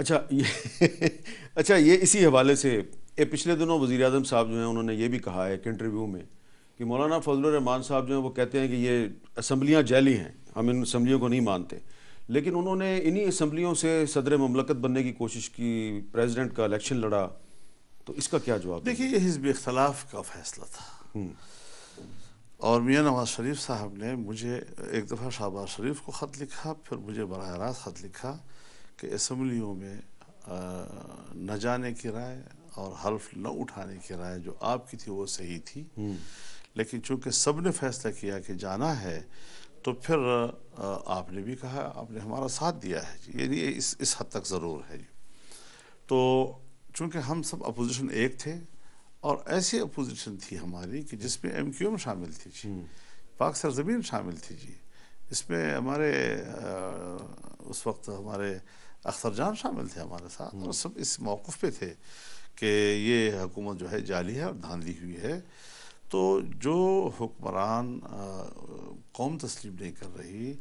اچھا اچھا یہ اسی حوالے سے پچھلے دنوں وزیر اعظم صاحب جو ہیں انہوں نے یہ بھی کہا ہے ایک انٹرویو میں کہ مولانا فضل الرحمان صاحب جو ہیں وہ کہتے ہیں کہ یہ اسمبلیاں جعلی ہیں، ہم ان اسمبلیوں کو نہیں مانتے، لیکن انہوں نے انہی اسمبلیوں سے صدر مملکت بننے کی کوشش کی، پریزیڈنٹ کا الیکشن لڑا، تو اس کا کیا جواب دیں گے؟ دیکھیے یہ حزب اختلاف کا فیصلہ تھا، اور میاں نواز شریف صاحب نے مجھے ایک دفعہ شہباز شریف کو خط لکھا، پھر مجھے براہ راست خط لکھا کہ اسمبلیوں میں نہ جانے کی رائے اور حلف نہ اٹھانے کی رائے جو آپ کی تھی وہ صحیح تھی، لیکن چونکہ سب نے فیصلہ کیا کہ جانا ہے تو پھر آپ نے بھی کہا، آپ نے ہمارا ساتھ دیا ہے جی، یعنی اس حد تک ضرور ہے جی۔ تو چونکہ ہم سب اپوزیشن ایک تھے، اور ایسی اپوزیشن تھی ہماری کہ جس میں ایم کیو ایم شامل تھی جی، پاک سرزمین شامل تھی جی، اس میں ہمارے اس وقت ہمارے اختر جان شامل تھے ہمارے ساتھ، اور سب اس موقف پہ تھے کہ یہ حکومت جو ہے جعلی ہے اور دھاندلی ہوئی ہے۔ تو جو حکمران قوم تسلیم نہیں کر رہی،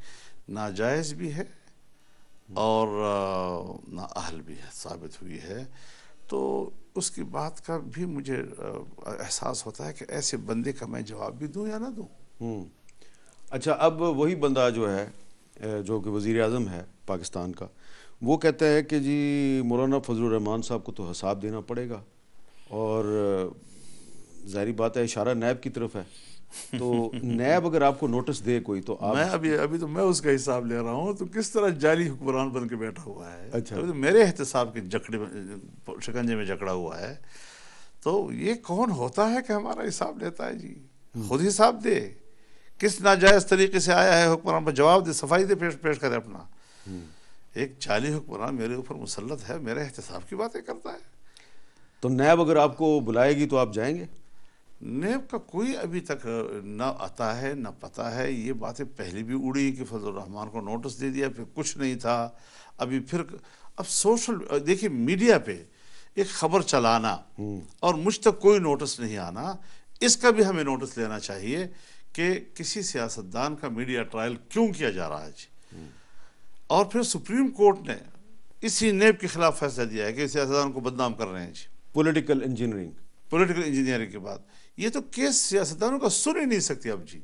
ناجائز بھی ہے اور نااہل بھی ہے ثابت ہوئی ہے، تو اس کی بات کا بھی مجھے احساس ہوتا ہے کہ ایسے بندے کا میں جواب بھی دوں یا نہ دوں۔ اچھا اب وہی بندہ جو ہے جو کہ وزیر اعظم ہے پاکستان کا، وہ کہتا ہے کہ جی مولانا فضل الرحمان صاحب کو تو حساب دینا پڑے گا، اور ظاہری بات ہے اشارہ نیب کی طرف ہے، تو نیب اگر آپ کو نوٹس دے کوئی تو آپ ابھی تو میں اس کا حساب لے رہا ہوں، تو کس طرح جعلی حکمران بن کے بیٹھا ہوا ہے، اچھا ابھی تو میرے احتساب کے شکنجے میں جکڑا ہوا ہے، تو یہ کون ہوتا ہے کہ ہمارا حساب لیتا ہے جی؟ خود حساب دے، کس ناجائز طریقے سے آیا ہے حکمران پر جواب دے، صفائی دے، پیش کرے اپنا۔ ایک جعلی حکمران میرے اوپر مسلط ہے، میرے احتساب کی باتیں کرتا ہے۔ تو نیب اگر آپ کو بلائے گی تو آپ جائیں گے؟ نیب کا کوئی ابھی تک نہ آتا ہے نہ پتہ ہے، یہ باتیں پہلے بھی اڑی کہ فضل الرحمان کو نوٹس دے دیا، پھر کچھ نہیں تھا، ابھی پھر اب دیکھیے میڈیا پہ ایک خبر چلانا اور مجھ تک کوئی نوٹس نہیں آنا، اس کا بھی ہمیں نوٹس لینا چاہیے کہ کسی سیاستدان کا میڈیا ٹرائل کیوں کیا جا رہا ہے جی۔ اور پھر سپریم کورٹ نے اسی نیب کے خلاف فیصلہ دیا ہے کہ سیاستدان کو بدنام کر رہے ہیں جی، پولیٹیکل انجینئرنگ کے بعد یہ تو کیس سیاستدانوں کا سن ہی نہیں سکتی اب جی۔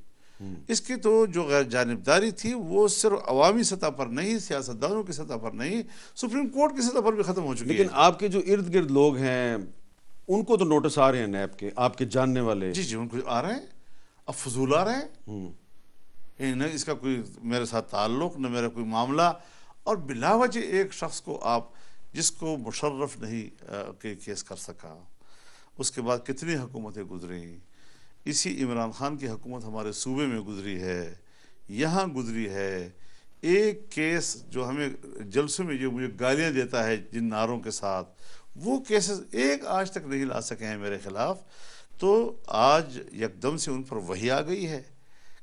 اس کی تو جو غیر جانبداری تھی وہ صرف عوامی سطح پر نہیں، سیاستدانوں کی سطح پر نہیں، سپریم کورٹ کی سطح پر بھی ختم ہو چکی ہے۔ لیکن آپ کے جو ارد گرد لوگ ہیں ان کو تو نوٹس آ رہے ہیں نیب کے، آپ کے جاننے والے؟ جی ان کو آ رہے ہیں، اب فضول آ رہے ہیں، نہ اس کا کوئی میرے ساتھ تعلق نہ میرا کوئی معاملہ، اور بلا وجہ ایک شخص کو آپ جس کو مشرف نہیں کیس کر سکا، اس کے بعد کتنی حکومتیں گزریں، اسی عمران خان کی حکومت ہمارے صوبے میں گزری ہے، یہاں گزری ہے، ایک کیس جو ہمیں جلسوں میں جو مجھے گالیاں دیتا ہے جن نعروں کے ساتھ، وہ کیسز ایک آج تک نہیں لا سکے ہیں میرے خلاف، تو آج یکدم سے ان پر وحی آ گئی ہے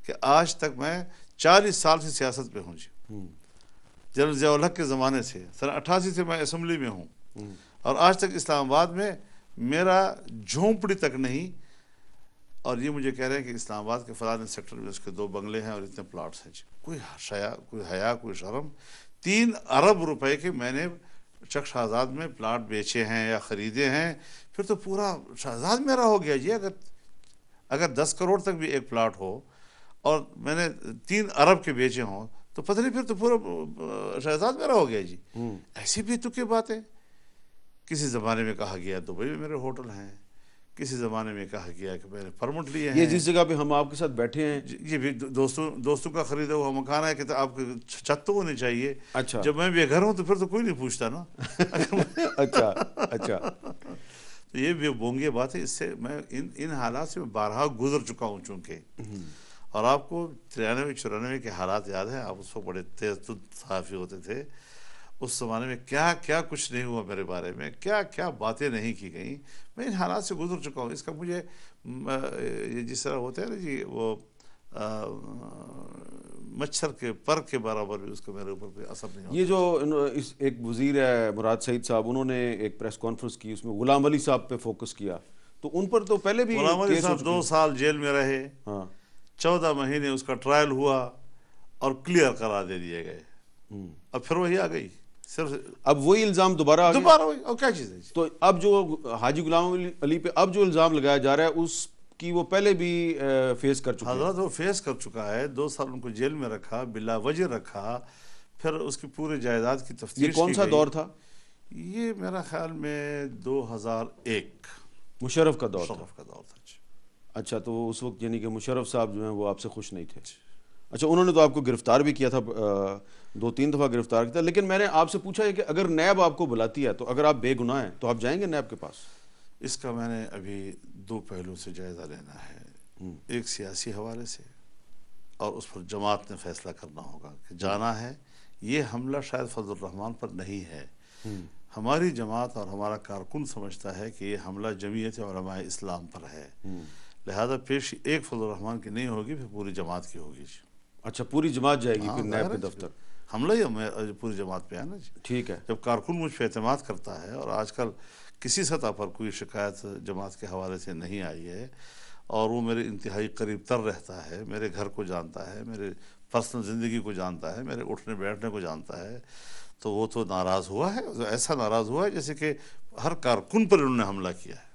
کہ آج تک میں 40 سال سے سیاست پہ ہوں جی، جنرل ضیاء الحق کے زمانے سے، سن 88 سے میں اسمبلی میں ہوں، اور آج تک اسلام آباد میں میرا جھونپڑی تک نہیں، اور یہ مجھے کہہ رہے ہیں کہ اسلام آباد کے فلاں سیکٹر میں اس کے 2 بنگلے ہیں اور اتنے پلاٹس ہیں جی، کوئی حیا کوئی شرم، 3 ارب روپے کے میں نے چک شہزاد میں پلاٹ بیچے ہیں یا خریدے ہیں، پھر تو پورا شہزاد میرا ہو گیا جی۔ اگر 10 کروڑ تک بھی ایک پلاٹ ہو اور میں نے 3 ارب کے بیچے ہوں تو پتہ نہیں پھر تو پورا شہزاد میرا ہو گیا جی۔ ایسی بھی تو کی بات ہے، کسی زمانے میں کہا گیا دبئی میں میرے ہوٹل ہیں، کسی زمانے میں کہا گیا کہ میں نے پرمٹ لیے ہیں، یہ جس جگہ پہ ہم آپ کے ساتھ بیٹھے ہیں یہ بھی دوستوں کا خریدا ہوا مکان ہے کہ آپ کو چھت تو ہونی چاہیے۔ اچھا جب میں بے گھر ہوں تو پھر تو کوئی نہیں پوچھتا نا۔ اچھا تو یہ بھی بونگی بات ہے، اس سے میں ان حالات سے بارہا گزر چکا ہوں چونکہ، اور آپ کو 93-94 کے حالات یاد ہیں، آپ اس وقت بڑے تیز صحافی ہوتے تھے، اس زمانے میں کیا کیا کچھ نہیں ہوا میرے بارے میں، کیا کیا باتیں نہیں کی گئیں، میں ان حالات سے گزر چکا ہوں۔ اس کا مجھے جس طرح ہوتا ہے نا جی، وہ مچھر کے پر کے برابر بھی اس کا میرے اوپر کوئی اثر نہیں ہوتا۔ یہ جو ایک وزیر ہے مراد سعید صاحب، انہوں نے ایک پریس کانفرنس کی، اس میں غلام علی صاحب پہ فوکس کیا، تو ان پر تو پہلے بھی غلام علی صاحب 2 سال جیل میں رہے، 14 مہینے اس کا ٹرائل ہوا اور کلیئر قرار دے دیے گئے، اب پھر وہی آ گئی صرف اب وہی الزام دوبارہ آ گیا؟ دوبارہ وہی، اور کیا چیز ہے؟ تو اب جو حاجی غلام علی پہ اب جو الزام لگایا جا رہا ہے اس کی وہ پہلے بھی فیس کر چکے ہیں. حضرت وہ فیس کر چکا ہے، 2 سال ان کو جیل میں رکھا، بلا وجہ رکھا، پھر اس کی پورے جائیداد کی تفتیش. یہ کون سا دور تھا؟ یہ میرا خیال میں 2001 مشرف کا دور تھا. مشرف کا دور تھا. اچھا، تو اس وقت یعنی کہ مشرف صاحب جو ہیں وہ آپ سے خوش نہیں تھے. اچھا، انہوں نے تو آپ کو گرفتار بھی کیا تھا، 2-3 دفعہ گرفتار کیا تھا. لیکن میں نے آپ سے پوچھا ہے کہ اگر نیب آپ کو بلاتی ہے تو اگر آپ بے گناہ ہیں تو آپ جائیں گے نیب کے پاس؟ اس کا میں نے ابھی 2 پہلو سے جائزہ لینا ہے. ایک سیاسی حوالے سے، اور اس پر جماعت نے فیصلہ کرنا ہوگا کہ جانا ہے. یہ حملہ شاید فضل الرحمان پر نہیں ہے. ہماری جماعت اور ہمارا کارکن سمجھتا ہے کہ یہ حملہ جمعیت علماء اسلام پر ہے، لہذا پیشی ایک فضل الرحمان کی نہیں ہوگی، پھر پوری جماعت کی ہوگی. اچھا، پوری جماعت جائے گی پھر نیب کے دفتر؟ حملہ ہی پوری جماعت پہ ہے نا جی. ٹھیک ہے. جب کارکن مجھ پہ اعتماد کرتا ہے، اور آج کل کسی سطح پر کوئی شکایت جماعت کے حوالے سے نہیں آئی ہے، اور وہ میرے انتہائی قریب تر رہتا ہے، میرے گھر کو جانتا ہے، میرے پرسنل زندگی کو جانتا ہے، میرے اٹھنے بیٹھنے کو جانتا ہے، تو وہ تو ناراض ہوا ہے. ایسا ناراض ہوا ہے جیسے کہ ہر کارکن پر انہوں نے حملہ کیا ہے.